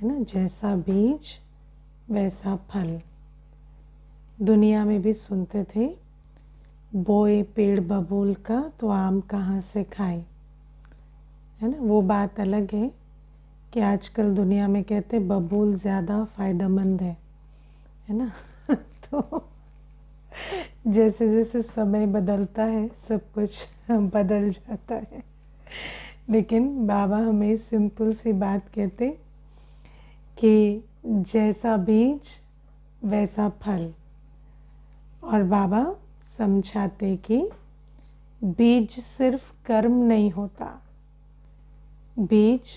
है ना, जैसा बीज वैसा फल। दुनिया में भी सुनते थे, बोए पेड़ बबूल का तो आम कहाँ से खाए, है ना। वो बात अलग है कि आजकल दुनिया में कहते बबूल ज़्यादा फ़ायदेमंद है ना। तो जैसे जैसे समय बदलता है सब कुछ बदल जाता है, लेकिन बाबा हमें सिंपल सी बात कहते कि जैसा बीज वैसा फल। और बाबा समझाते कि बीज सिर्फ कर्म नहीं होता, बीज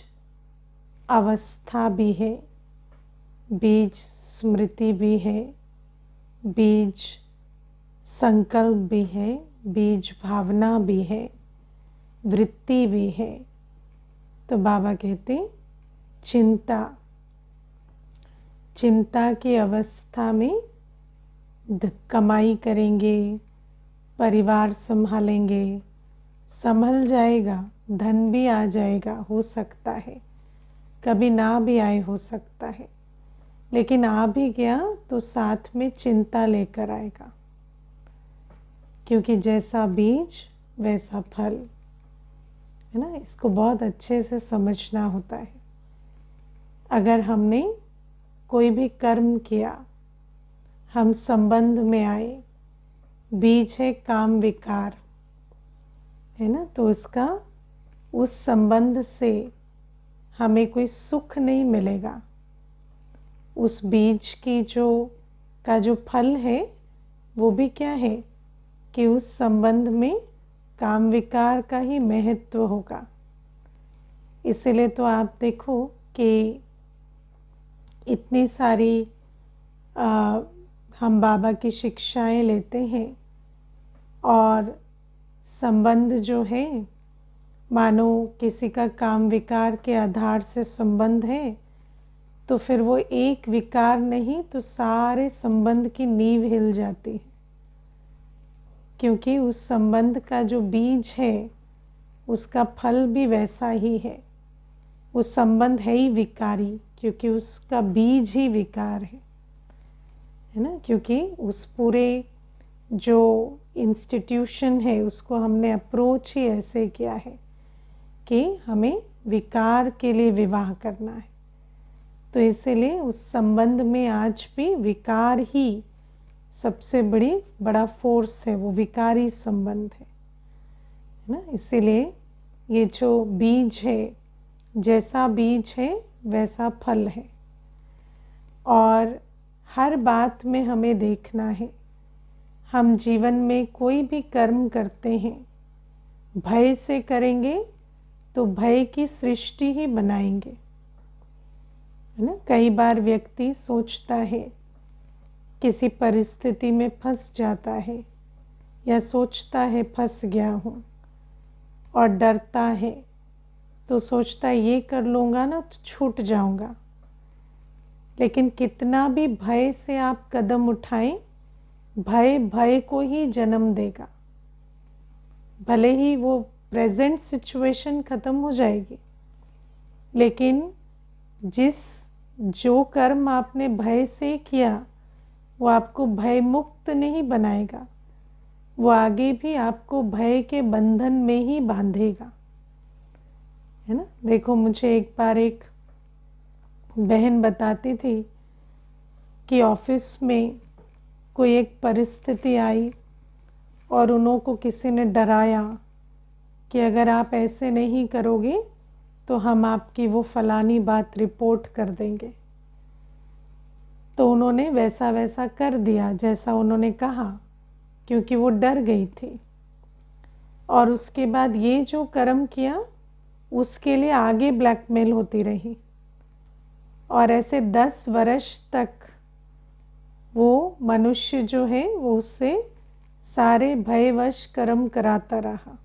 अवस्था भी है, बीज स्मृति भी है, बीज संकल्प भी है, बीज भावना भी है, वृत्ति भी है। तो बाबा कहते चिंता की अवस्था में कमाई करेंगे, परिवार संभालेंगे, संभल जाएगा, धन भी आ जाएगा, हो सकता है, कभी ना भी आए हो सकता है, लेकिन आ भी गया तो साथ में चिंता लेकर आएगा, क्योंकि जैसा बीज वैसा फल, है ना। इसको बहुत अच्छे से समझना होता है। अगर हमने कोई भी कर्म किया, हम संबंध में आए, बीज है काम विकार, है ना, तो उसका उस संबंध से हमें कोई सुख नहीं मिलेगा। उस बीज की जो फल है वो भी क्या है कि उस संबंध में काम विकार का ही महत्व होगा। इसीलिए तो आप देखो कि इतनी सारी हम बाबा की शिक्षाएं लेते हैं और संबंध जो है, मानो किसी का काम विकार के आधार से संबंध है, तो फिर वो एक विकार नहीं तो सारे संबंध की नींव हिल जाती है, क्योंकि उस संबंध का जो बीज है उसका फल भी वैसा ही है। वो संबंध है ही विकारी, क्योंकि उसका बीज ही विकार है ना। क्योंकि उस पूरे जो इंस्टीट्यूशन है उसको हमने अप्रोच ही ऐसे किया है कि हमें विकार के लिए विवाह करना है। तो इसीलिए उस संबंध में आज भी विकार ही सबसे बड़ा फोर्स है, वो विकारी संबंध है ना। इसीलिए ये जो बीज है, जैसा बीज है वैसा फल है। और हर बात में हमें देखना है, हम जीवन में कोई भी कर्म करते हैं, भय से करेंगे तो भय की सृष्टि ही बनाएंगे, है ना। कई बार व्यक्ति सोचता है, किसी परिस्थिति में फंस जाता है या सोचता है फंस गया हूँ और डरता है, तो सोचता है ये कर लूँगा ना तो छूट जाऊँगा। लेकिन कितना भी भय से आप कदम उठाएं, भय को ही जन्म देगा। भले ही वो प्रेजेंट सिचुएशन ख़त्म हो जाएगी, लेकिन जो कर्म आपने भय से किया वो आपको भय मुक्त नहीं बनाएगा, वो आगे भी आपको भय के बंधन में ही बांधेगा, है ना। देखो, मुझे एक बार एक बहन बताती थी कि ऑफिस में कोई एक परिस्थिति आई और उनको किसी ने डराया कि अगर आप ऐसे नहीं करोगे तो हम आपकी वो फलानी बात रिपोर्ट कर देंगे। तो उन्होंने वैसा कर दिया जैसा उन्होंने कहा, क्योंकि वो डर गई थी। और उसके बाद ये जो कर्म किया उसके लिए आगे ब्लैकमेल होती रही, और ऐसे 10 वर्ष तक वो मनुष्य जो है वो उससे सारे भयवश कर्म कराता रहा।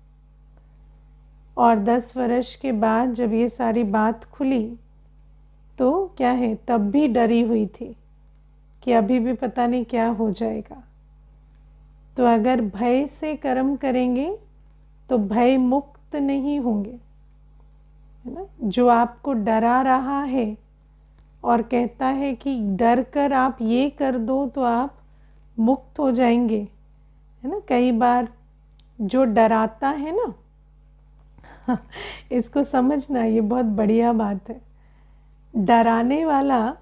और 10 वर्ष के बाद जब ये सारी बात खुली तो क्या है, तब भी डरी हुई थी कि अभी भी पता नहीं क्या हो जाएगा। तो अगर भय से कर्म करेंगे तो भय मुक्त नहीं होंगे, है ना। जो आपको डरा रहा है और कहता है कि डर कर आप ये कर दो तो आप मुक्त हो जाएंगे, है ना। कई बार जो डराता है ना इसको समझना, ये बहुत बढ़िया बात है। डराने वाला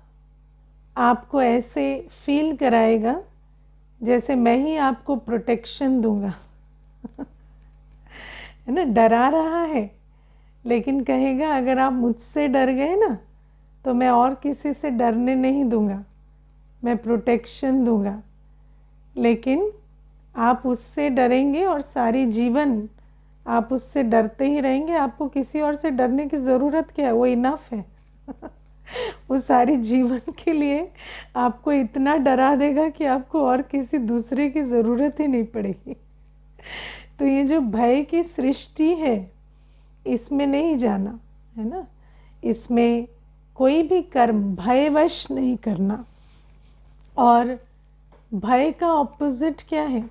आपको ऐसे फील कराएगा जैसे मैं ही आपको प्रोटेक्शन दूंगा है ना। डरा रहा है लेकिन कहेगा अगर आप मुझसे डर गए ना तो मैं और किसी से डरने नहीं दूंगा, मैं प्रोटेक्शन दूंगा। लेकिन आप उससे डरेंगे और सारी जीवन आप उससे डरते ही रहेंगे, आपको किसी और से डरने की ज़रूरत क्या है, वो इनफ है वो सारी जीवन के लिए आपको इतना डरा देगा कि आपको और किसी दूसरे की ज़रूरत ही नहीं पड़ेगी। तो ये जो भय की सृष्टि है इसमें नहीं जाना, है ना। इसमें कोई भी कर्म भयवश नहीं करना। और भय का ऑपोजिट क्या है?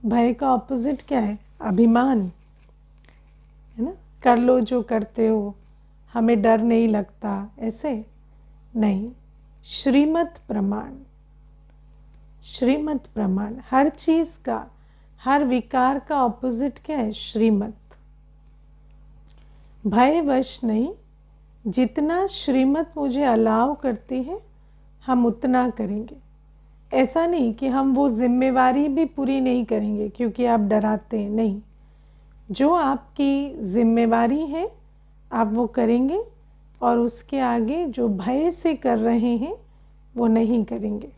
भय का ऑपोजिट क्या है? अभिमान, है ना। कर लो जो करते हो, हमें डर नहीं लगता, ऐसे नहीं। श्रीमत प्रमाण, श्रीमत प्रमाण। हर चीज़ का, हर विकार का ऑपोजिट क्या है? श्रीमत। भयवश नहीं, जितना श्रीमत मुझे अलाउ करती है हम उतना करेंगे। ऐसा नहीं कि हम वो जिम्मेवारी भी पूरी नहीं करेंगे क्योंकि आप डराते हैं, नहीं। जो आपकी जिम्मेवारी है आप वो करेंगे और उसके आगे जो भय से कर रहे हैं वो नहीं करेंगे,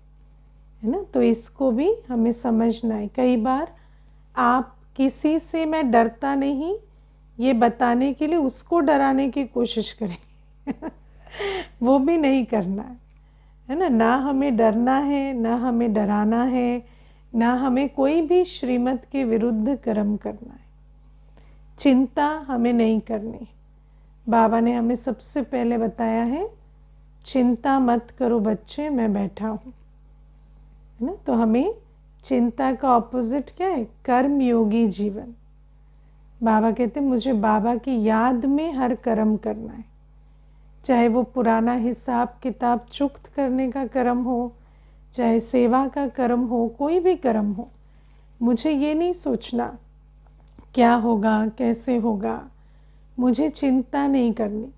है ना। तो इसको भी हमें समझना है। कई बार आप किसी से मैं डरता नहीं ये बताने के लिए उसको डराने की कोशिश करें वो भी नहीं करना है ना। ना हमें डरना है, ना हमें डराना है, ना हमें कोई भी श्रीमत के विरुद्ध कर्म करना है। चिंता हमें नहीं करनी। बाबा ने हमें सबसे पहले बताया है चिंता मत करो बच्चे, मैं बैठा हूँ, है ना। तो हमें चिंता का ऑपोजिट क्या है? कर्म योगी जीवन। बाबा कहते मुझे बाबा की याद में हर कर्म करना है, चाहे वो पुराना हिसाब किताब चुक्त करने का कर्म हो, चाहे सेवा का कर्म हो, कोई भी कर्म हो। मुझे ये नहीं सोचना क्या होगा कैसे होगा, मुझे चिंता नहीं करनी।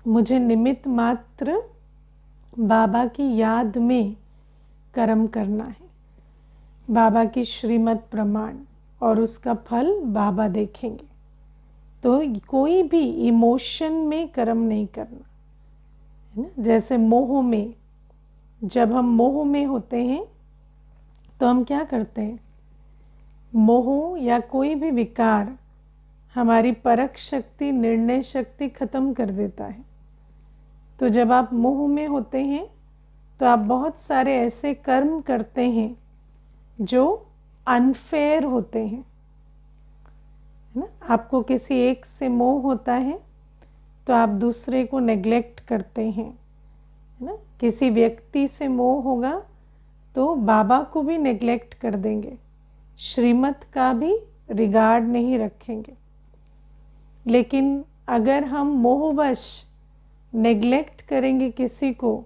मुझे निमित्त मात्र बाबा की याद में कर्म करना है, बाबा की श्रीमत प्रमाण, और उसका फल बाबा देखेंगे। तो कोई भी इमोशन में कर्म नहीं करना, है ना। जैसे मोह में, जब हम मोह में होते हैं तो हम क्या करते हैं? मोह या कोई भी विकार हमारी परख शक्ति, निर्णय शक्ति खत्म कर देता है। तो जब आप मोह में होते हैं तो आप बहुत सारे ऐसे कर्म करते हैं जो अनफेयर होते हैं, है ना। आपको किसी एक से मोह होता है तो आप दूसरे को नेग्लेक्ट करते हैं, है ना। किसी व्यक्ति से मोह होगा तो बाबा को भी नेग्लेक्ट कर देंगे, श्रीमत का भी रिगार्ड नहीं रखेंगे। लेकिन अगर हम मोहवश नेग्लेक्ट करेंगे किसी को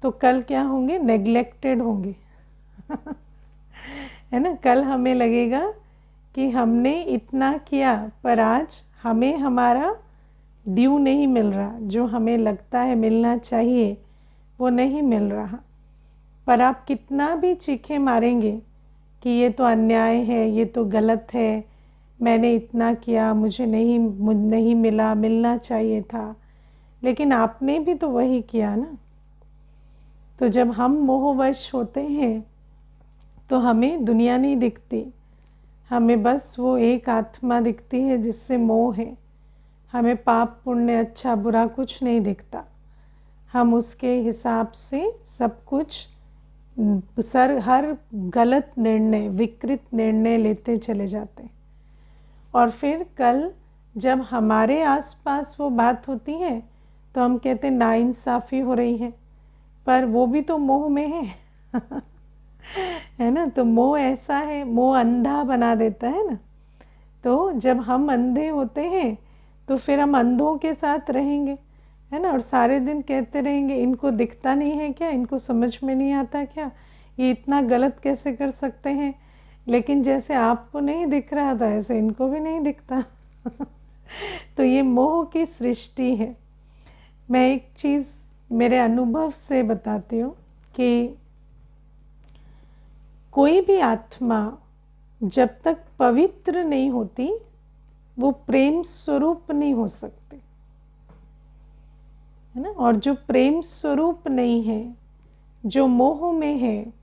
तो कल क्या होंगे? नेग्लेक्टेड होंगे है ना। कल हमें लगेगा कि हमने इतना किया पर आज हमें हमारा ड्यू नहीं मिल रहा, जो हमें लगता है मिलना चाहिए वो नहीं मिल रहा। पर आप कितना भी चीखे मारेंगे कि ये तो अन्याय है, ये तो गलत है, मैंने इतना किया, मुझे नहीं मिला, मिलना चाहिए था, लेकिन आपने भी तो वही किया ना। तो जब हम मोहवश होते हैं तो हमें दुनिया नहीं दिखती, हमें बस वो एक आत्मा दिखती है जिससे मोह है। हमें पाप पुण्य अच्छा बुरा कुछ नहीं दिखता, हम उसके हिसाब से सब कुछ हर गलत निर्णय, विकृत निर्णय लेते चले जाते हैं। और फिर कल जब हमारे आसपास वो बात होती है तो हम कहते हैं नाइंसाफ़ी हो रही है, पर वो भी तो मोह में है है ना। तो मोह ऐसा है, मोह अंधा बना देता है ना। तो जब हम अंधे होते हैं तो फिर हम अंधों के साथ रहेंगे, है ना, और सारे दिन कहते रहेंगे इनको दिखता नहीं है क्या, इनको समझ में नहीं आता क्या, ये इतना गलत कैसे कर सकते हैं। लेकिन जैसे आपको नहीं दिख रहा था ऐसे इनको भी नहीं दिखता। तो ये मोह की सृष्टि है। मैं एक चीज़ मेरे अनुभव से बताती हूँ कि कोई भी आत्मा जब तक पवित्र नहीं होती वो प्रेम स्वरूप नहीं हो सकती, है ना। और जो प्रेम स्वरूप नहीं है, जो मोह में है,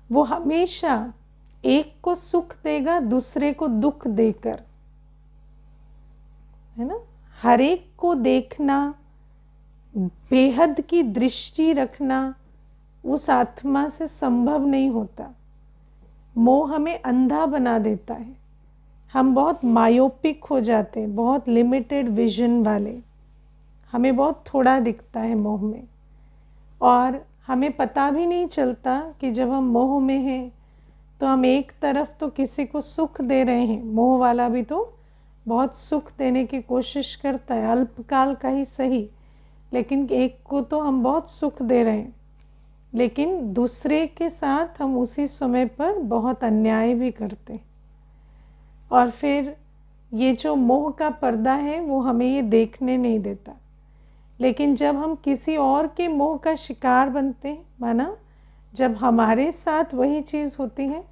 वो हमेशा एक को सुख देगा दूसरे को दुख देकर, है ना। हर एक को देखना, बेहद की दृष्टि रखना उस आत्मा से संभव नहीं होता। मोह हमें अंधा बना देता है, हम बहुत मायोपिक हो जाते हैं, बहुत लिमिटेड विजन वाले, हमें बहुत थोड़ा दिखता है मोह में। और हमें पता भी नहीं चलता कि जब हम मोह में हैं तो हम एक तरफ तो किसी को सुख दे रहे हैं, मोह वाला भी तो बहुत सुख देने की कोशिश करता है, अल्पकाल का ही सही, लेकिन एक को तो हम बहुत सुख दे रहे हैं, लेकिन दूसरे के साथ हम उसी समय पर बहुत अन्याय भी करते हैं। और फिर ये जो मोह का पर्दा है वो हमें ये देखने नहीं देता। लेकिन जब हम किसी और के मोह का शिकार बनते हैं, माना जब हमारे साथ वही चीज़ होती है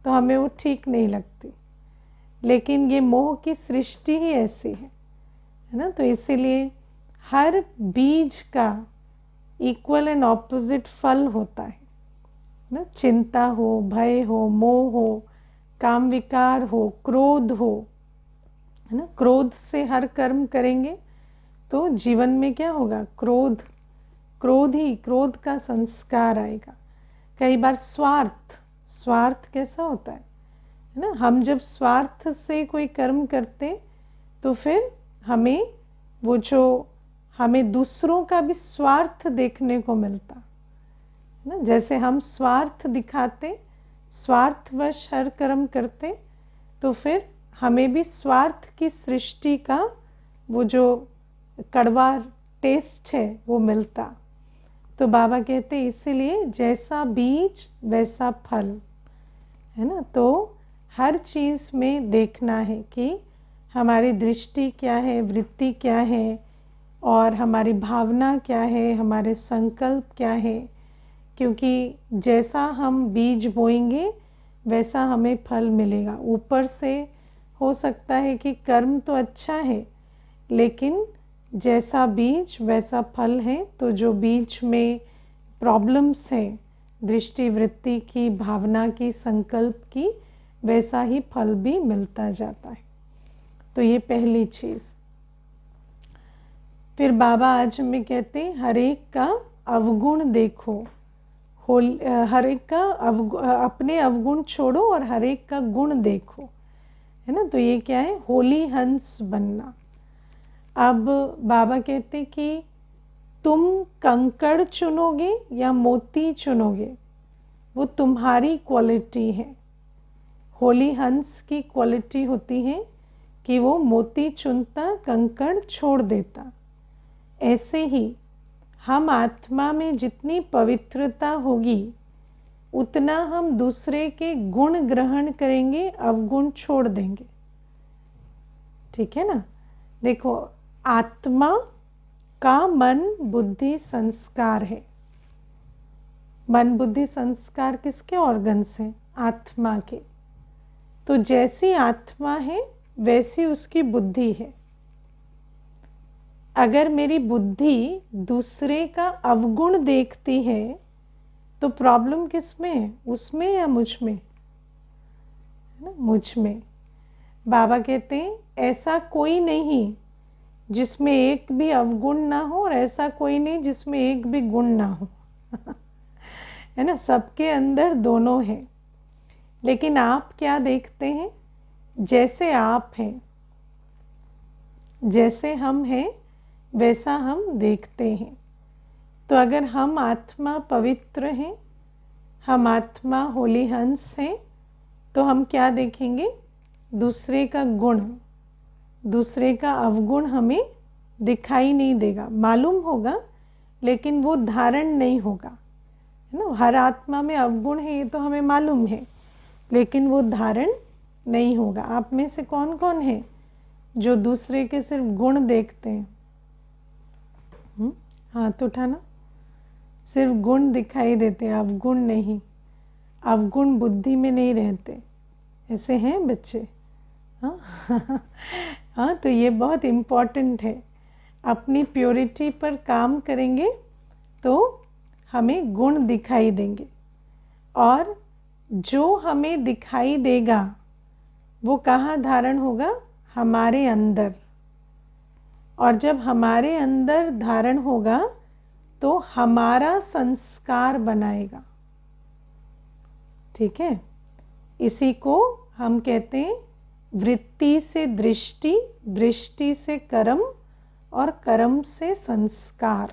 तो हमें वो ठीक नहीं लगती, लेकिन ये मोह की सृष्टि ही ऐसी है ना। तो इसीलिए हर बीज का इक्वल एंड ऑपोजिट फल होता है ना। चिंता हो, भय हो, मोह हो, काम विकार हो, क्रोध हो, है ना। क्रोध से हर कर्म करेंगे तो जीवन में क्या होगा, क्रोध का संस्कार आएगा। कई बार स्वार्थ कैसा होता है ना। हम जब स्वार्थ से कोई कर्म करते तो फिर हमें दूसरों का भी स्वार्थ देखने को मिलता ना। जैसे हम स्वार्थ दिखाते, स्वार्थवश हर कर्म करते, तो फिर हमें भी स्वार्थ की सृष्टि का वो जो कड़वा टेस्ट है वो मिलता। तो बाबा कहते इसीलिए जैसा बीज वैसा फल, है ना। तो हर चीज़ में देखना है कि हमारी दृष्टि क्या है, वृत्ति क्या है, और हमारी भावना क्या है, हमारे संकल्प क्या है। क्योंकि जैसा हम बीज बोएंगे वैसा हमें फल मिलेगा। ऊपर से हो सकता है कि कर्म तो अच्छा है, लेकिन जैसा बीज वैसा फल है। तो जो बीज में प्रॉब्लम्स हैं, दृष्टि वृत्ति की, भावना की, संकल्प की, वैसा ही फल भी मिलता जाता है। तो ये पहली चीज़। फिर बाबा आज हमें कहते हैं हर एक का अवगुण देखो, हर एक का अपने अवगुण छोड़ो और हर एक का गुण देखो, है ना। तो ये क्या है, होली हंस बनना। अब बाबा कहते कि तुम कंकड़ चुनोगे या मोती चुनोगे, वो तुम्हारी क्वालिटी है। होली हंस की क्वालिटी होती है कि वो मोती चुनता, कंकड़ छोड़ देता। ऐसे ही हम आत्मा में जितनी पवित्रता होगी उतना हम दूसरे के गुण ग्रहण करेंगे, अवगुण छोड़ देंगे। ठीक है ना। देखो, आत्मा का मन बुद्धि संस्कार है। मन बुद्धि संस्कार किसके ऑर्गन्स हैं, आत्मा के। तो जैसी आत्मा है वैसी उसकी बुद्धि है। अगर मेरी बुद्धि दूसरे का अवगुण देखती है तो प्रॉब्लम किस में है, उसमें या मुझ में, है ना, मुझ में। बाबा कहते हैं ऐसा कोई नहीं जिसमें एक भी अवगुण ना हो और ऐसा कोई नहीं जिसमें एक भी गुण ना हो। है ना, सबके अंदर दोनों हैं। लेकिन आप क्या देखते हैं, जैसे आप हैं, जैसे हम हैं वैसा हम देखते हैं। तो अगर हम आत्मा पवित्र हैं, हम आत्मा होली हंस हैं, तो हम क्या देखेंगे, दूसरे का गुण, दूसरे का अवगुण हमें दिखाई नहीं देगा, मालूम होगा लेकिन वो धारण नहीं होगा, है ना। हर आत्मा में अवगुण है ये तो हमें मालूम है, लेकिन वो धारण नहीं होगा। आप में से कौन कौन है जो दूसरे के सिर्फ गुण देखते हैं? हाथ उठाना। सिर्फ गुण दिखाई देते हैं, अवगुण नहीं। अवगुण बुद्धि में नहीं रहते, ऐसे हैं बच्चे? हाँ हाँ, तो ये बहुत इम्पॉर्टेंट है। अपनी प्योरिटी पर काम करेंगे तो हमें गुण दिखाई देंगे, और जो हमें दिखाई देगा वो कहाँ धारण होगा? हमारे अंदर। और जब हमारे अंदर धारण होगा तो हमारा संस्कार बनाएगा, ठीक है। इसी को हम कहते हैं वृत्ति से दृष्टि, दृष्टि से कर्म, और कर्म से संस्कार।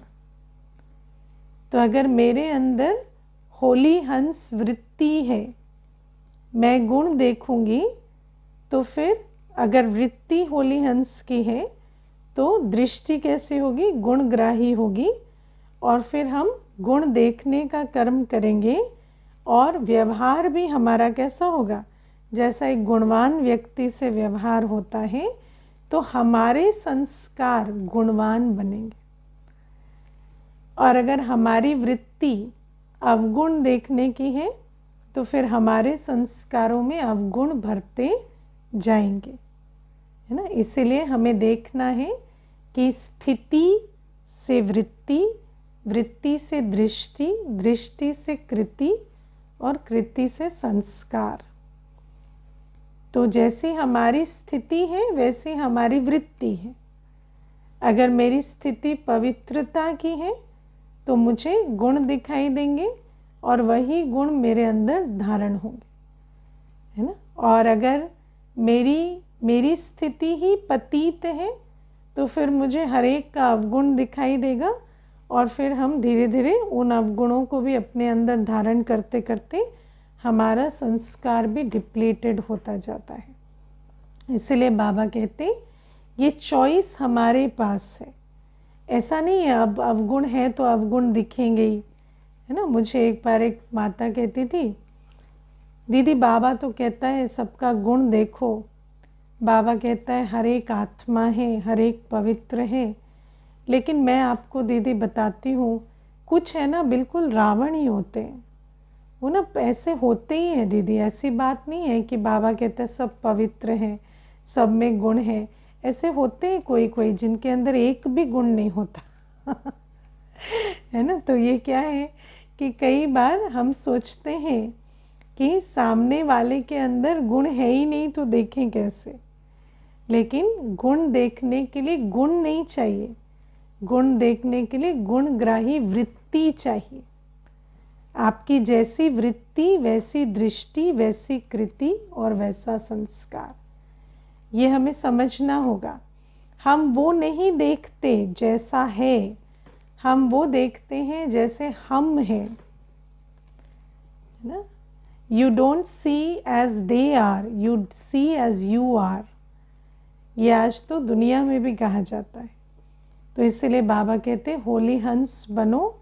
तो अगर मेरे अंदर होली हंस वृत्ति है, मैं गुण देखूंगी, तो फिर अगर वृत्ति होली हंस की है तो दृष्टि कैसी होगी? गुणग्राही होगी, और फिर हम गुण देखने का कर्म करेंगे, और व्यवहार भी हमारा कैसा होगा? जैसा एक गुणवान व्यक्ति से व्यवहार होता है तो हमारे संस्कार गुणवान बनेंगे। और अगर हमारी वृत्ति अवगुण देखने की है तो फिर हमारे संस्कारों में अवगुण भरते जाएंगे, है ना। इसीलिए हमें देखना है कि स्थिति से वृत्ति, वृत्ति से दृष्टि, दृष्टि से कृति, और कृति से संस्कार। तो जैसी हमारी स्थिति है वैसी हमारी वृत्ति है। अगर मेरी स्थिति पवित्रता की है तो मुझे गुण दिखाई देंगे, और वही गुण मेरे अंदर धारण होंगे, है ना। और अगर मेरी स्थिति ही पतित है तो फिर मुझे हर एक का अवगुण दिखाई देगा, और फिर हम धीरे धीरे उन अवगुणों को भी अपने अंदर धारण करते करते हमारा संस्कार भी डिप्लीटेड होता जाता है। इसलिए बाबा कहते ये चॉइस हमारे पास है। ऐसा नहीं है अब अवगुण है तो अवगुण दिखेंगे ही, है ना। मुझे एक बार एक माता कहती थी, दीदी बाबा तो कहता है सबका गुण देखो, बाबा कहता है हर एक आत्मा है, हर एक पवित्र है, लेकिन मैं आपको दीदी बताती हूँ कुछ है ना बिल्कुल रावण ही होते हैं। वो ना ऐसे होते ही हैं दीदी, ऐसी बात नहीं है कि बाबा कहते हैं सब पवित्र हैं, सब में गुण है। ऐसे होते हैं कोई कोई जिनके अंदर एक भी गुण नहीं होता है ना। तो ये क्या है कि कई बार हम सोचते हैं कि सामने वाले के अंदर गुण है ही नहीं तो देखें कैसे। लेकिन गुण देखने के लिए गुण नहीं चाहिए, गुण देखने के लिए गुणग्राही वृत्ति चाहिए। आपकी जैसी वृत्ति वैसी दृष्टि, वैसी कृति और वैसा संस्कार, ये हमें समझना होगा। हम वो नहीं देखते जैसा है, हम वो देखते हैं जैसे हम हैं, है ना। You don't see as they are, you see as you are. ये आज तो दुनिया में भी कहा जाता है। तो इसलिए बाबा कहते होली हंस बनो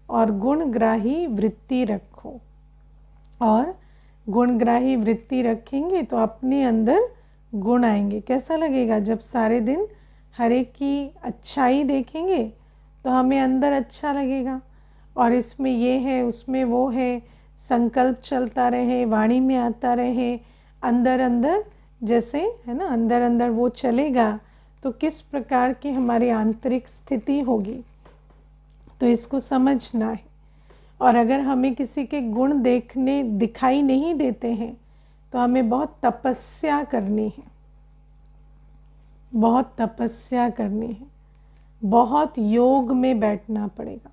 और गुणग्राही वृत्ति रखो। और गुणग्राही वृत्ति रखेंगे तो अपने अंदर गुण आएंगे। कैसा लगेगा जब सारे दिन हर एक की अच्छाई देखेंगे तो हमें अंदर अच्छा लगेगा, और इसमें ये है उसमें वो है, संकल्प चलता रहे, वाणी में आता रहे, अंदर अंदर जैसे, है ना, अंदर अंदर वो चलेगा तो किस प्रकार की हमारी आंतरिक स्थिति होगी। तो इसको समझना है। और अगर हमें किसी के गुण दिखाई नहीं देते हैं तो हमें बहुत तपस्या करनी है, बहुत तपस्या करनी है, बहुत योग में बैठना पड़ेगा,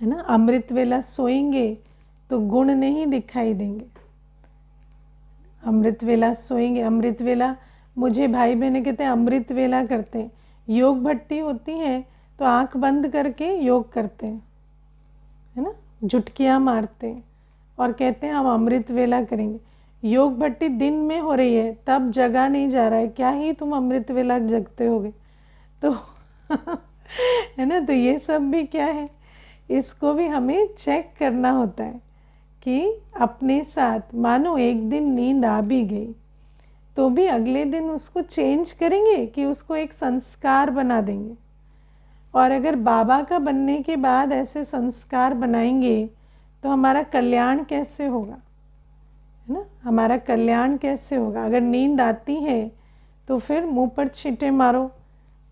है ना। अमृत वेला सोएंगे तो गुण नहीं दिखाई देंगे। अमृत वेला सोएंगे, अमृत वेला मुझे भाई बहने कहते हैं अमृत वेला करते हैं। योग भट्टी होती है तो आंख बंद करके योग करते हैं, है ना, झुटकियाँ मारते हैं और कहते हैं हम अमृत वेला करेंगे। योग भट्टी दिन में हो रही है तब जगा नहीं जा रहा है, क्या ही तुम अमृत वेला जगते होगे, तो है ना, तो ये सब भी क्या है, इसको भी हमें चेक करना होता है कि अपने साथ मानो एक दिन नींद आ भी गई तो भी अगले दिन उसको चेंज करेंगे कि उसको एक संस्कार बना देंगे। और अगर बाबा का बनने के बाद ऐसे संस्कार बनाएंगे तो हमारा कल्याण कैसे होगा, है ना, हमारा कल्याण कैसे होगा। अगर नींद आती है तो फिर मुंह पर छींटे मारो,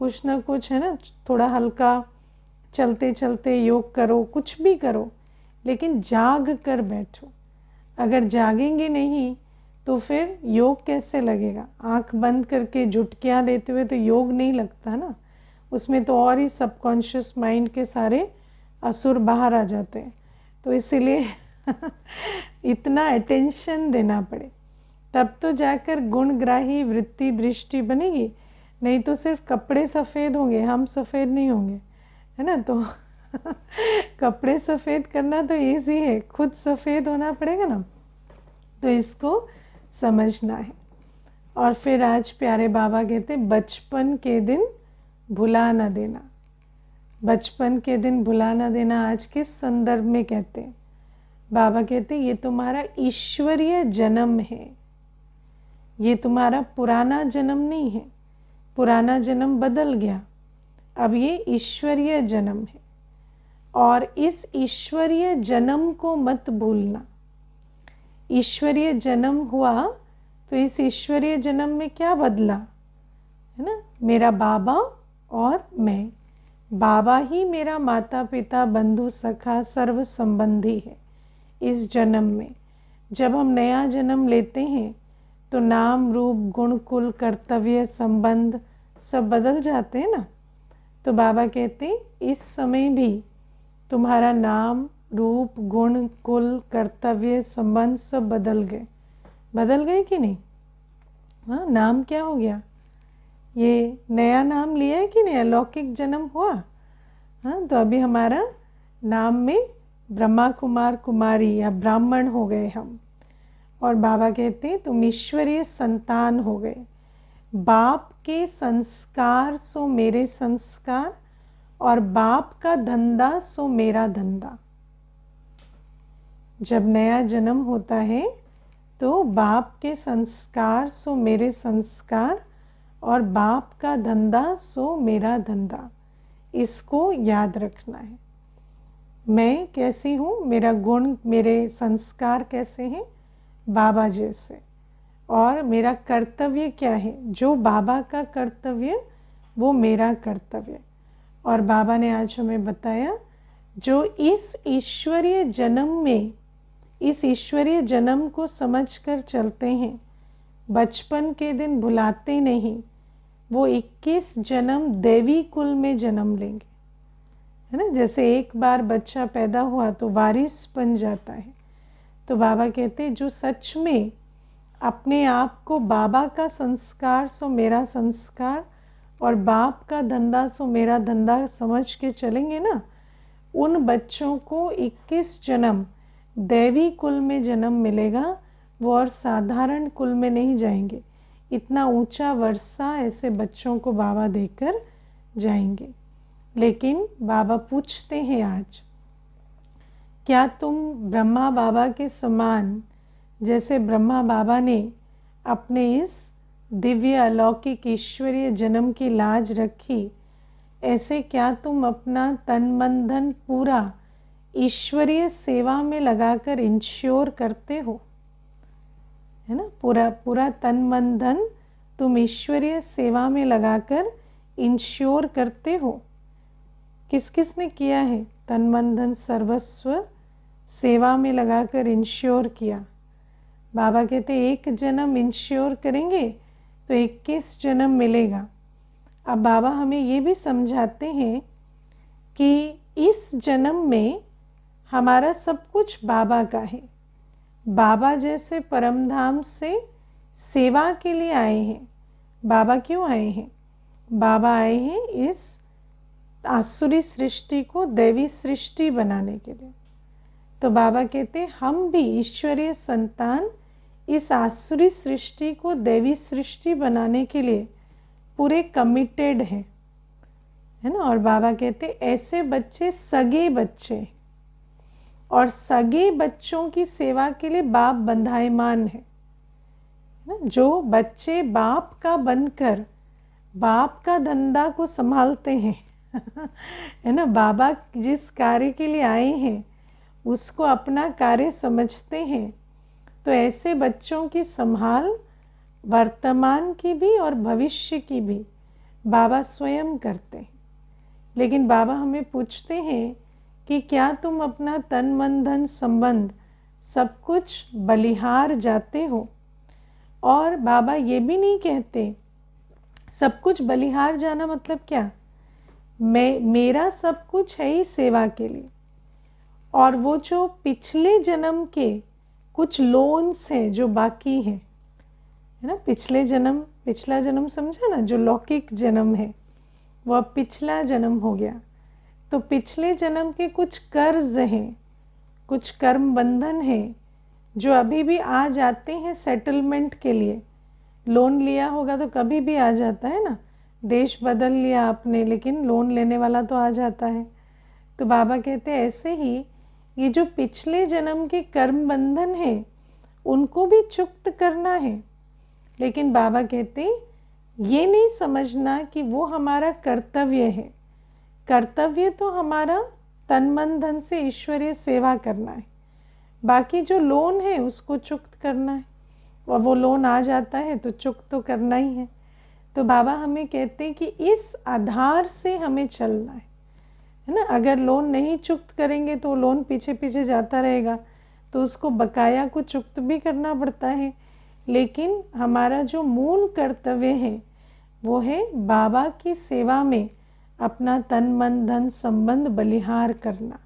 कुछ ना कुछ, है ना, थोड़ा हल्का चलते चलते योग करो, कुछ भी करो, लेकिन जाग कर बैठो। अगर जागेंगे नहीं तो फिर योग कैसे लगेगा। आंख बंद करके झुटकियाँ लेते हुए तो योग नहीं लगता ना, उसमें तो और ही सबकॉन्शियस माइंड के सारे असुर बाहर आ जाते हैं। तो इसीलिए इतना अटेंशन देना पड़े, तब तो जाकर गुणग्राही वृत्ति दृष्टि बनेगी, नहीं तो सिर्फ कपड़े सफ़ेद होंगे, हम सफ़ेद नहीं होंगे, है ना। तो कपड़े सफ़ेद करना तो ईजी है, खुद सफ़ेद होना पड़ेगा ना, तो इसको समझना है। और फिर आज प्यारे बाबा कहते बचपन के दिन भुला न देना। बचपन के दिन भुला न देना आज किस संदर्भ में कहते हैं? बाबा कहते ये तुम्हारा ईश्वरीय जन्म है, ये तुम्हारा पुराना जन्म नहीं है। पुराना जन्म बदल गया, अब ये ईश्वरीय जन्म है। और इस ईश्वरीय जन्म को मत भूलना। ईश्वरीय जन्म हुआ तो इस ईश्वरीय जन्म में क्या बदला, है ना, मेरा बाबा और मैं। बाबा ही मेरा माता पिता बंधु सखा सर्व संबंधी है। इस जन्म में जब हम नया जन्म लेते हैं तो नाम रूप गुण कुल कर्तव्य संबंध सब बदल जाते हैं ना। तो बाबा कहते इस समय भी तुम्हारा नाम रूप गुण कुल कर्तव्य संबंध सब बदल गए। बदल गए कि नहीं? हाँ, नाम क्या हो गया? ये नया नाम लिया है कि नहीं? अलौकिक जन्म हुआ। हाँ, तो अभी हमारा नाम में ब्रह्मा कुमार कुमारी या ब्राह्मण हो गए हम। और बाबा कहते हैं तुम ईश्वरीय संतान हो गए। बाप के संस्कार सो मेरे संस्कार, और बाप का धंधा सो मेरा धंधा। जब नया जन्म होता है तो बाप के संस्कार सो मेरे संस्कार, और बाप का धंधा सो मेरा धंधा। इसको याद रखना है। मैं कैसी हूँ, मेरा गुण मेरे संस्कार कैसे हैं, बाबा जैसे। और मेरा कर्तव्य क्या है, जो बाबा का कर्तव्य वो मेरा कर्तव्य। और बाबा ने आज हमें बताया जो इस ईश्वरीय जन्म में, इस ईश्वरीय जन्म को समझकर चलते हैं, बचपन के दिन भुलाते नहीं, वो 21 जन्म देवी कुल में जन्म लेंगे, है ना। जैसे एक बार बच्चा पैदा हुआ तो वारिस बन जाता है। तो बाबा कहते हैं जो सच में अपने आप को बाबा का संस्कार सो मेरा संस्कार, और बाप का धंधा सो मेरा धंधा समझ के चलेंगे ना, उन बच्चों को 21 जन्म दैवी कुल में जन्म मिलेगा। वो और साधारण कुल में नहीं जाएंगे। इतना ऊंचा वर्षा ऐसे बच्चों को बाबा देकर जाएंगे। लेकिन बाबा पूछते हैं आज, क्या तुम ब्रह्मा बाबा के समान, जैसे ब्रह्मा बाबा ने अपने इस दिव्य अलौकिक ईश्वरीय जन्म की लाज रखी, ऐसे क्या तुम अपना तन मन धन पूरा ईश्वरीय सेवा में लगाकर इंश्योर करते हो, है ना। पूरा पूरा तन मन धन तुम ईश्वरीय सेवा में लगाकर इंश्योर करते हो। किस किस ने किया है? तन मन धन सर्वस्व सेवा में लगाकर इंश्योर किया। बाबा कहते एक जन्म इंश्योर करेंगे तो 21 जन्म मिलेगा। अब बाबा हमें ये भी समझाते हैं कि इस जन्म में हमारा सब कुछ बाबा का है। बाबा जैसे परमधाम से सेवा के लिए आए हैं। बाबा क्यों आए हैं? बाबा आए हैं इस आसुरी सृष्टि को दैवी सृष्टि बनाने के लिए। तो बाबा कहते हैं हम भी ईश्वरीय संतान इस आसुरी सृष्टि को दैवी सृष्टि बनाने के लिए पूरे कमिटेड हैं। है ना। और बाबा कहते ऐसे बच्चे सगे बच्चे, और सगे बच्चों की सेवा के लिए बाप बंधायमान है ना। जो बच्चे बाप का बनकर बाप का धंधा को संभालते हैं है ना, बाबा जिस कार्य के लिए आए हैं उसको अपना कार्य समझते हैं, तो ऐसे बच्चों की संभाल वर्तमान की भी और भविष्य की भी बाबा स्वयं करते हैं। लेकिन बाबा हमें पूछते हैं कि क्या तुम अपना तन मन धन संबंध सब कुछ बलिहार जाते हो। और बाबा ये भी नहीं कहते सब कुछ बलिहार जाना मतलब क्या, मेरा सब कुछ है ही सेवा के लिए, और वो जो पिछले जन्म के कुछ लोन्स हैं जो बाकी हैं, है ना। पिछला जन्म समझा ना, जो लौकिक जन्म है वो अब पिछला जन्म हो गया, तो पिछले जन्म के कुछ कर्ज हैं, कुछ कर्म बंधन हैं जो अभी भी आ जाते हैं सेटलमेंट के लिए। लोन लिया होगा तो कभी भी आ जाता है ना, देश बदल लिया आपने लेकिन लोन लेने वाला तो आ जाता है। तो बाबा कहते हैं ऐसे ही ये जो पिछले जन्म के कर्म बंधन हैं उनको भी चुक्त करना है। लेकिन बाबा कहते ये नहीं समझना कि वो हमारा कर्तव्य है। कर्तव्य तो हमारा तन मन धन से ईश्वरीय सेवा करना है, बाकी जो लोन है उसको चुक्त करना है, और वो लोन आ जाता है तो चुक्त तो करना ही है। तो बाबा हमें कहते हैं कि इस आधार से हमें चलना है ना। अगर लोन नहीं चुक्त करेंगे तो लोन पीछे पीछे जाता रहेगा, तो उसको बकाया को चुक्त भी करना पड़ता है। लेकिन हमारा जो मूल कर्तव्य है वो है बाबा की सेवा में अपना तन मन धन संबंध बलिहार करना।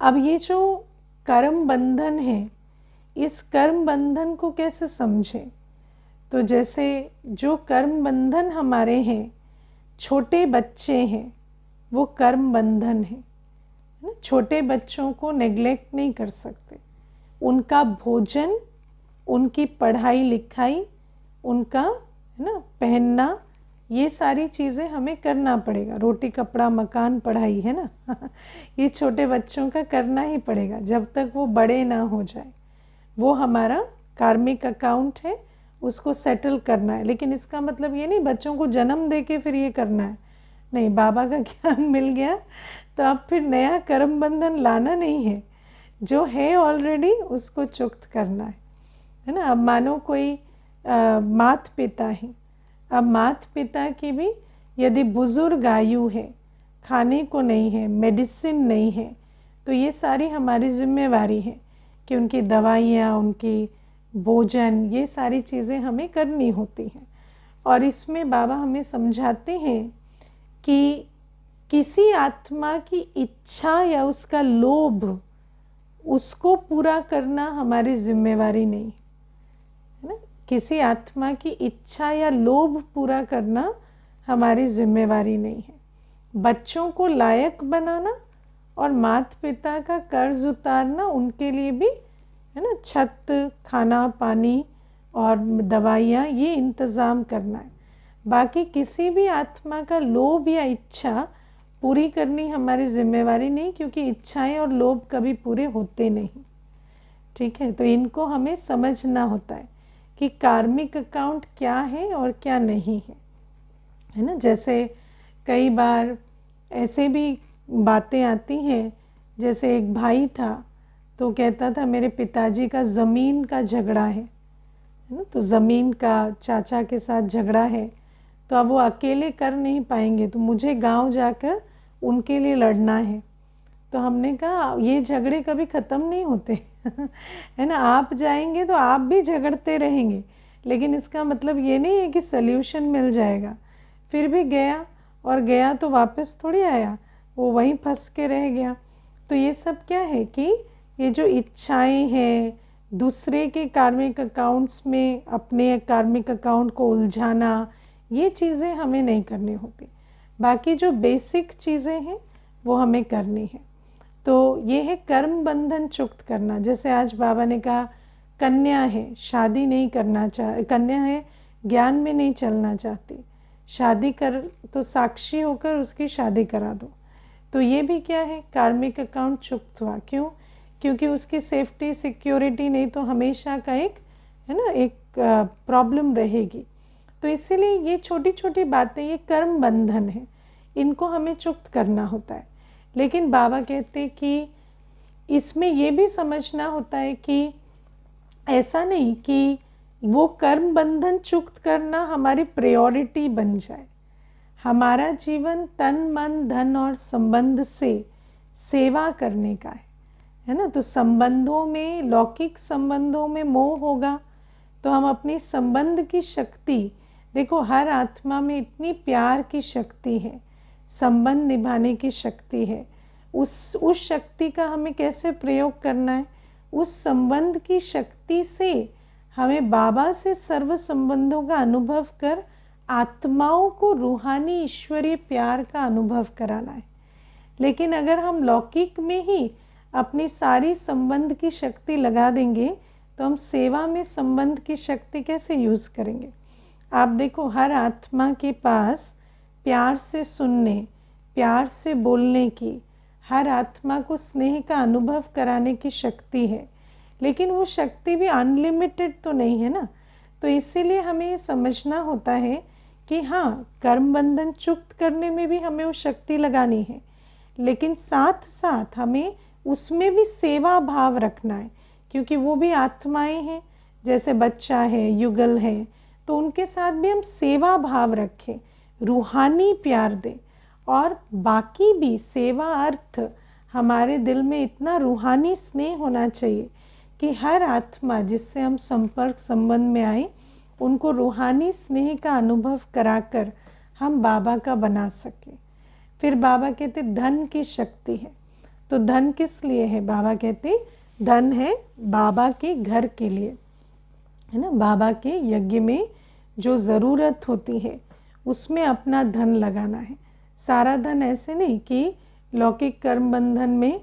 अब ये जो कर्म बंधन है, इस कर्म बंधन को कैसे समझें। तो जैसे जो कर्म बंधन हमारे हैं, छोटे बच्चे हैं वो कर्म बंधन है ना। छोटे बच्चों को नेग्लेक्ट नहीं कर सकते, उनका भोजन, उनकी पढ़ाई लिखाई, उनका है ना पहनना, ये सारी चीज़ें हमें करना पड़ेगा। रोटी कपड़ा मकान पढ़ाई है ना ये छोटे बच्चों का करना ही पड़ेगा जब तक वो बड़े ना हो जाए। वो हमारा कार्मिक अकाउंट है, उसको सेटल करना है। लेकिन इसका मतलब ये नहीं बच्चों को जन्म दे के फिर ये करना है, नहीं। बाबा का ज्ञान मिल गया तो अब फिर नया कर्म बंधन लाना नहीं है, जो है ऑलरेडी उसको चुक्त करना है ना। अब मानो कोई माता पिता है, अब माता पिता की भी यदि बुजुर्ग आयु है, खाने को नहीं है, मेडिसिन नहीं है, तो ये सारी हमारी जिम्मेवारी है कि उनकी दवाइयाँ, उनकी भोजन, ये सारी चीज़ें हमें करनी होती हैं। और इसमें बाबा हमें समझाते हैं कि किसी आत्मा की इच्छा या उसका लोभ, उसको पूरा करना हमारी जिम्मेवारी नहीं है ना। किसी आत्मा की इच्छा या लोभ पूरा करना हमारी जिम्मेवारी नहीं है। बच्चों को लायक बनाना और माता पिता का कर्ज उतारना, उनके लिए भी है ना छत, खाना पानी और दवाइयाँ, ये इंतज़ाम करना है। बाकी किसी भी आत्मा का लोभ या इच्छा पूरी करनी हमारी जिम्मेवारी नहीं, क्योंकि इच्छाएं और लोभ कभी पूरे होते नहीं। ठीक है, तो इनको हमें समझना होता है कि कार्मिक अकाउंट क्या है और क्या नहीं है ना। जैसे कई बार ऐसे भी बातें आती हैं, जैसे एक भाई था तो कहता था मेरे पिताजी का ज़मीन का झगड़ा है ना, तो ज़मीन का चाचा के साथ झगड़ा है, तो अब वो अकेले कर नहीं पाएंगे, तो मुझे गांव जाकर उनके लिए लड़ना है। तो हमने कहा ये झगड़े कभी ख़त्म नहीं होते है ना, आप जाएंगे तो आप भी झगड़ते रहेंगे, लेकिन इसका मतलब ये नहीं है कि सल्यूशन मिल जाएगा। फिर भी गया, और गया तो वापस थोड़ी आया, वो वहीं फंस के रह गया। तो ये सब क्या है कि ये जो इच्छाएं हैं, दूसरे के कार्मिक अकाउंट्स में अपने कार्मिक अकाउंट को उलझाना, ये चीज़ें हमें नहीं करनी होती। बाकी जो बेसिक चीज़ें हैं वो हमें करनी है। तो ये है कर्म बंधन चुक्त करना। जैसे आज बाबा ने कहा कन्या है, शादी नहीं करना कन्या है, ज्ञान में नहीं चलना चाहती, शादी कर तो साक्षी होकर उसकी शादी करा दो। तो ये भी क्या है, कार्मिक अकाउंट चुक्त हुआ। क्यों? क्योंकि उसकी सेफ्टी सिक्योरिटी नहीं तो हमेशा का एक है ना एक प्रॉब्लम रहेगी। तो इसीलिए ये छोटी छोटी बातें, ये कर्म बंधन है, इनको हमें चुक्त करना होता है। लेकिन बाबा कहते कि इसमें ये भी समझना होता है कि ऐसा नहीं कि वो कर्म बंधन चुक्त करना हमारी प्रायोरिटी बन जाए। हमारा जीवन तन मन धन और संबंध से सेवा करने का है ना। तो संबंधों में, लौकिक संबंधों में मोह होगा तो हम अपनी संबंध की शक्ति, देखो हर आत्मा में इतनी प्यार की शक्ति है, संबंध निभाने की शक्ति है, उस शक्ति का हमें कैसे प्रयोग करना है, उस संबंध की शक्ति से हमें बाबा से सर्व संबंधों का अनुभव कर आत्माओं को रूहानी ईश्वरीय प्यार का अनुभव कराना है। लेकिन अगर हम लौकिक में ही अपनी सारी संबंध की शक्ति लगा देंगे तो हम सेवा में संबंध की शक्ति कैसे यूज़ करेंगे। आप देखो हर आत्मा के पास प्यार से सुनने, प्यार से बोलने की, हर आत्मा को स्नेह का अनुभव कराने की शक्ति है, लेकिन वो शक्ति भी अनलिमिटेड तो नहीं है ना। तो इसीलिए हमें ये समझना होता है कि हाँ, कर्म बंधन चुक्त करने में भी हमें वो शक्ति लगानी है, लेकिन साथ साथ हमें उसमें भी सेवा भाव रखना है, क्योंकि वो भी आत्माएं हैं, जैसे बच्चा है, युगल है, तो उनके साथ भी हम सेवा भाव रखें, रूहानी प्यार दें। और बाकी भी सेवा अर्थ हमारे दिल में इतना रूहानी स्नेह होना चाहिए कि हर आत्मा जिससे हम संपर्क संबंध में आए उनको रूहानी स्नेह का अनुभव कराकर हम बाबा का बना सके। फिर बाबा कहते धन की शक्ति है। तो धन किस लिए है? बाबा कहते धन है बाबा के घर के लिए, है ना। बाबा के यज्ञ में जो ज़रूरत होती है उसमें अपना धन लगाना है। सारा धन ऐसे नहीं कि लौकिक कर्म बंधन में,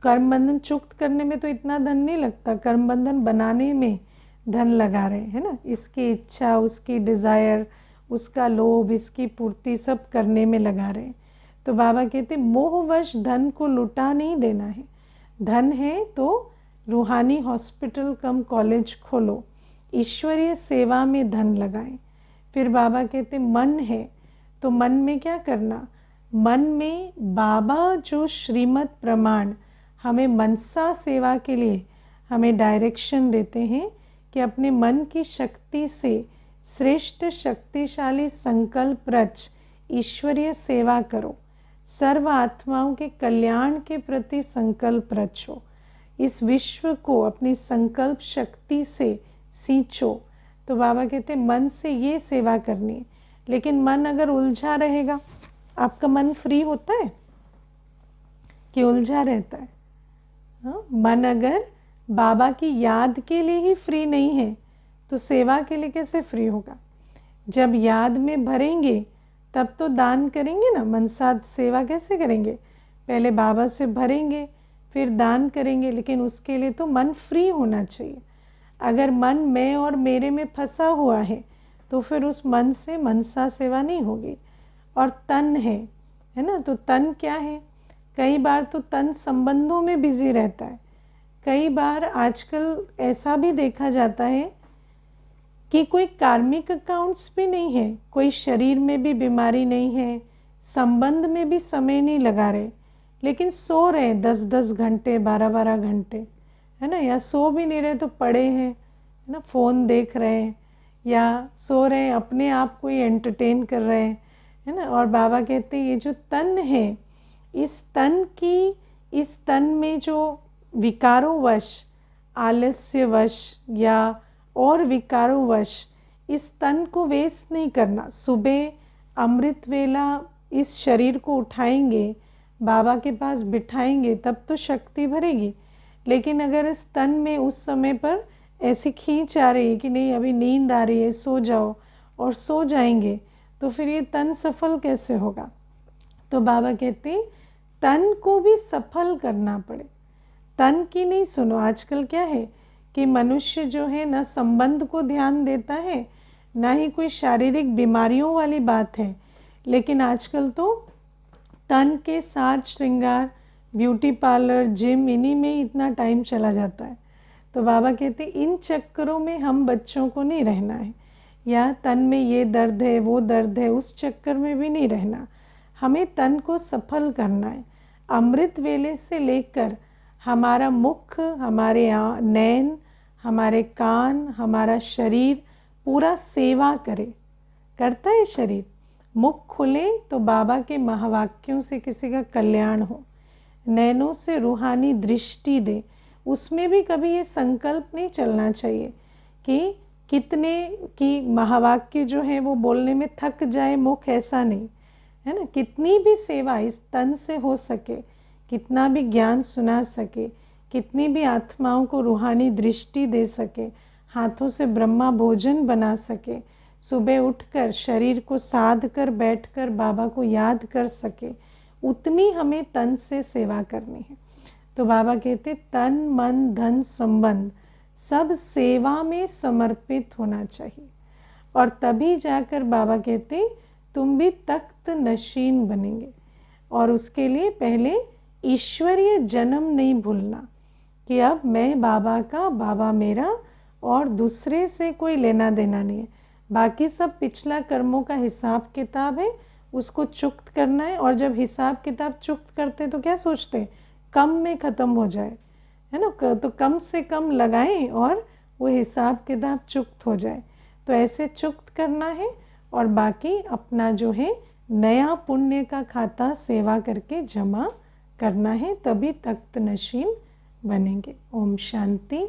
कर्म बंधन चुक्त करने में तो इतना धन नहीं लगता, कर्म बंधन बनाने में धन लगा रहे हैं ना। इसकी इच्छा, उसकी डिज़ायर, उसका लोभ, इसकी पूर्ति सब करने में लगा रहे हैं। तो बाबा कहते मोहवश धन को लुटा नहीं देना है। धन है तो रूहानी हॉस्पिटल कम कॉलेज खोलो, ईश्वरीय सेवा में धन लगाएं। फिर बाबा कहते मन है तो मन में क्या करना, मन में बाबा जो श्रीमत प्रमाण हमें मनसा सेवा के लिए हमें डायरेक्शन देते हैं कि अपने मन की शक्ति से श्रेष्ठ शक्तिशाली संकल्प रच ईश्वरीय सेवा करो, सर्व आत्माओं के कल्याण के प्रति संकल्प रचो, इस विश्व को अपनी संकल्प शक्ति से सींचो। तो बाबा कहते मन से ये सेवा करनी है। लेकिन मन अगर उलझा रहेगा, आपका मन फ्री होता है कि उलझा रहता है? हाँ, मन अगर बाबा की याद के लिए ही फ्री नहीं है तो सेवा के लिए कैसे फ्री होगा? जब याद में भरेंगे तब तो दान करेंगे ना। मनसाद सेवा कैसे करेंगे? पहले बाबा से भरेंगे फिर दान करेंगे, लेकिन उसके लिए तो मन फ्री होना चाहिए। अगर मन मैं और मेरे में फंसा हुआ है तो फिर उस मन से मनसा सेवा नहीं होगी। और तन है ना, तो तन क्या है? कई बार तो तन संबंधों में बिजी रहता है। कई बार आजकल ऐसा भी देखा जाता है कि कोई कार्मिक अकाउंट्स भी नहीं है, कोई शरीर में भी बीमारी नहीं है, संबंध में भी समय नहीं लगा रहे, लेकिन सो रहे 10-10 घंटे, 12-12 घंटे, है ना। या सो भी नहीं रहे तो पड़े हैं, है ना, फ़ोन देख रहे हैं, या सो रहे हैं अपने आप को ही एंटरटेन कर रहे हैं, है ना। और बाबा कहते हैं ये जो तन है, इस तन में जो विकारोवश, आलस्यवश या और विकारोवश इस तन को वेस्ट नहीं करना। सुबह अमृत वेला इस शरीर को उठाएंगे, बाबा के पास बिठाएंगे, तब तो शक्ति भरेगी। लेकिन अगर इस तन में उस समय पर ऐसी खींच आ रही है कि नहीं अभी नींद आ रही है, सो जाओ, और सो जाएंगे, तो फिर ये तन सफल कैसे होगा? तो बाबा कहते हैं तन को भी सफल करना पड़े। तन की नहीं सुनो। आजकल क्या है कि मनुष्य जो है ना संबंध को ध्यान देता है, ना ही कोई शारीरिक बीमारियों वाली बात है, लेकिन आजकल तो तन के साज श्रृंगार, ब्यूटी पार्लर, जिम, इन्हीं में इतना टाइम चला जाता है। तो बाबा कहते इन चक्करों में हम बच्चों को नहीं रहना है, या तन में ये दर्द है वो दर्द है उस चक्कर में भी नहीं रहना। हमें तन को सफल करना है। अमृत वेले से लेकर हमारा मुख, हमारे नैन, हमारे कान, हमारा शरीर पूरा सेवा करे। करता है शरीर? मुख खुले तो बाबा के महावाक्यों से किसी का कल्याण हो, नैनों से रूहानी दृष्टि दे। उसमें भी कभी ये संकल्प नहीं चलना चाहिए कि कितने की महावाक्य जो है वो बोलने में थक जाए मुख, ऐसा नहीं है ना। कितनी भी सेवा इस तन से हो सके, कितना भी ज्ञान सुना सके, कितनी भी आत्माओं को रूहानी दृष्टि दे सके, हाथों से ब्रह्मा भोजन बना सके, सुबह उठकर शरीर को साध कर बैठकर बाबा को याद कर सके, उतनी हमें तन से सेवा करनी है। तो बाबा कहते तन मन धन संबंध सब सेवा में समर्पित होना चाहिए, और तभी जाकर बाबा कहते तुम भी तख्त नशीन बनेंगे। और उसके लिए पहले ईश्वरीय जन्म नहीं भूलना कि अब मैं बाबा का, बाबा मेरा, और दूसरे से कोई लेना देना नहीं है। बाकी सब पिछला कर्मों का हिसाब किताब है, उसको चुक्त करना है। और जब हिसाब किताब चुक्त करते तो क्या सोचते हैं, कम में ख़त्म हो जाए, है ना। तो कम से कम लगाएं और वो हिसाब किताब चुक्त हो जाए। तो ऐसे चुक्त करना है, और बाकी अपना जो है नया पुण्य का खाता सेवा करके जमा करना है, तभी तख्त नशीन बनेंगे। ओम शांति।